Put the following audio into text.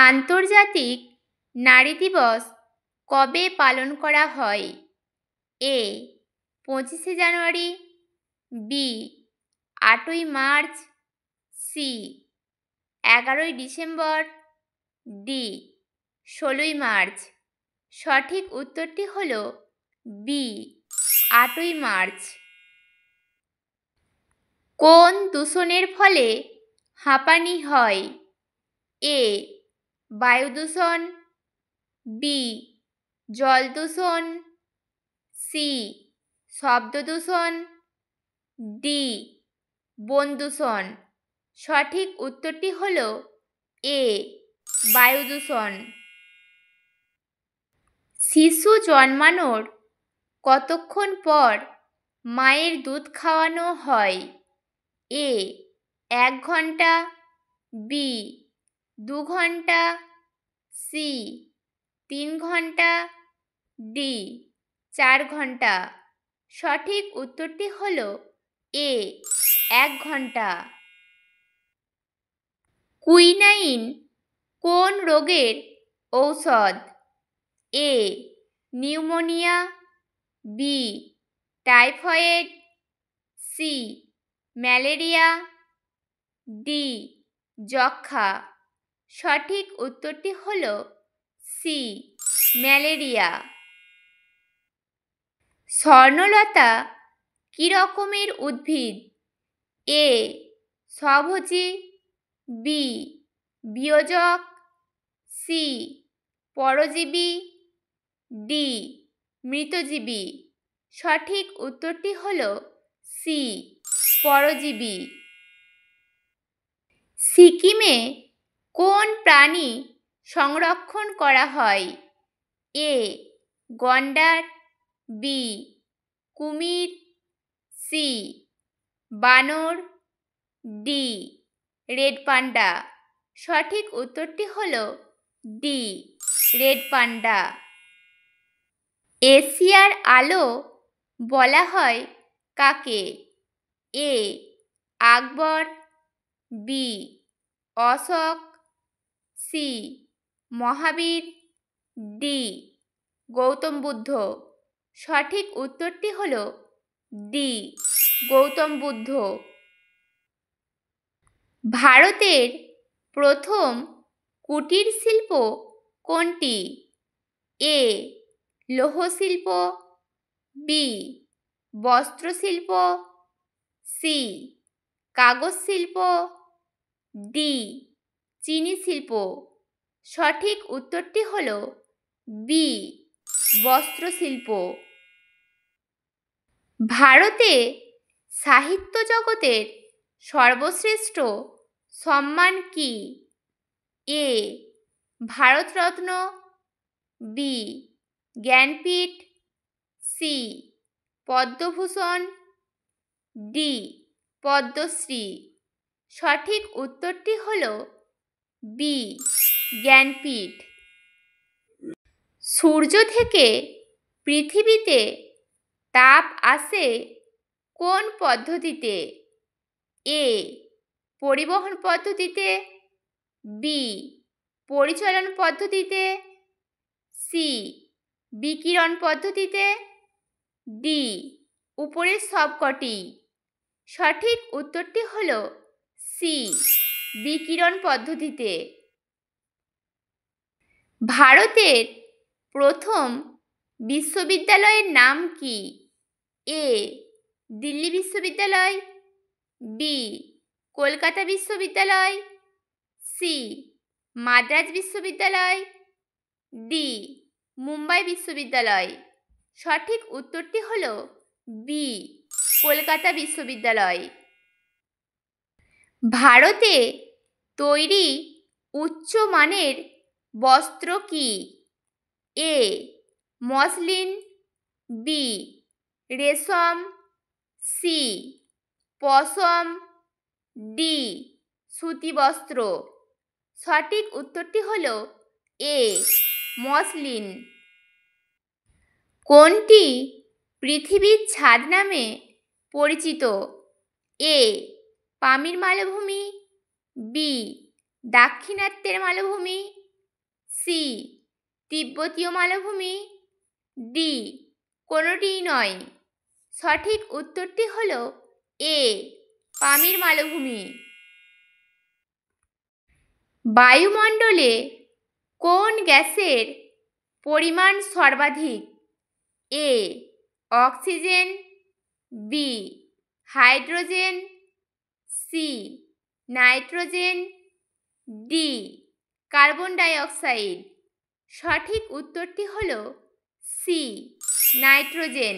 আন্তর্জাতিক নারী দিবস কবে পালন করা হয়? এ 25শে জানুয়ারি, বি 8ই মার্চ, সি 11ই ডিসেম্বর, ডি 16ই মার্চ। সঠিক উত্তরটি হল বি 8ই মার্চ। কোন দূষণের ফলে হাঁপানি হয়? এ বায়ু দূষণ, বি জল দূষণ, সি শব্দ দূষণ, ডি বন দূষণ। সঠিক উত্তরটি হল এ বায়ু দূষণ। শিশু জন্মানোর কতক্ষণ পর মায়ের দুধ খাওয়ানো হয়? এ 1 ঘন্টা, বি 2 ঘন্টা, সি 3 ঘন্টা, ডি 4 ঘন্টা। সঠিক উত্তরটি হল এ 1 ঘন্টা। কুইনাইন কোন রোগের ঔষধ? A pneumonia, B typhoid, C malaria, D যক্ষ্মা। সঠিক উত্তরটি হল সি ম্যালেরিয়া। স্বর্ণলতা কী রকমের উদ্ভিদ? এ স্বভোজী, বি বিয়োজক, সি পরজীবী, ডি মৃতজীবী। সঠিক উত্তরটি হল সি পরজীবী। সিকিমে কোন প্রাণী সংরক্ষণ করা হয়? এ গন্ডার, বি কুমির, সি বানর, ডি রেড পান্ডা। সঠিক উত্তরটি হল ডি রেড পান্ডা। এশিয়ার আলো বলা হয় কাকে? এ আকবর, বি অশোক, সি মহাবীর, ডি গৌতম বুদ্ধ। সঠিক উত্তরটি হল ডি গৌতম বুদ্ধ। ভারতের প্রথম কুটির শিল্প কোনটি? এ লৌহ শিল্প, বি বস্ত্রশিল্প, সি কাগজ শিল্প, ডি চিনি শিল্প। সঠিক উত্তরটি হল বি বস্ত্রশিল্প। ভারতে সাহিত্য জগতের সর্বশ্রেষ্ঠ সম্মান কি? A Bharat Ratna, B Jnanpith, C Padma Bhushan, D Padma Shri. সঠিক উত্তরটি হল বি জ্ঞানপীঠ। সূর্য থেকে পৃথিবীতে তাপ আসে কোন পদ্ধতিতে? এ পরিবহন পদ্ধতিতে, বি পরিচলন পদ্ধতিতে, সি বিকিরণ পদ্ধতিতে, ডি উপরের সবকটি। সঠিক উত্তরটি হল সি বিকিরণ পদ্ধতিতে। ভারতের প্রথম বিশ্ববিদ্যালয়ের নাম কি? এ দিল্লি বিশ্ববিদ্যালয়, বি কলকাতা বিশ্ববিদ্যালয়, সি মাদ্রাজ বিশ্ববিদ্যালয়, ডি মুম্বাই বিশ্ববিদ্যালয়। সঠিক উত্তরটি হল বি কলকাতা বিশ্ববিদ্যালয়। ভারতে তৈরি উচ্চমানের বস্ত্র কি? এ মসলিন, বি রেশম, সি পশম, ডি সুতি বস্ত্র। সঠিক উত্তরটি হল এ মসলিন। কোনটি পৃথিবীর ছাদ নামে পরিচিত? এ পামির মালভূমি, বি দাক্ষিণাত্যের মালভূমি, সি তিব্বতীয় মালভূমি, ডি কোনোটিই নয়। সঠিক উত্তরটি হল এ পামির মালভূমি। বায়ুমণ্ডলে কোন গ্যাসের পরিমাণ সর্বাধিক? A oxygen, B hydrogen, C nitrogen, D carbon dioxide. সঠিক উত্তরটি হল সি নাইট্রোজেন।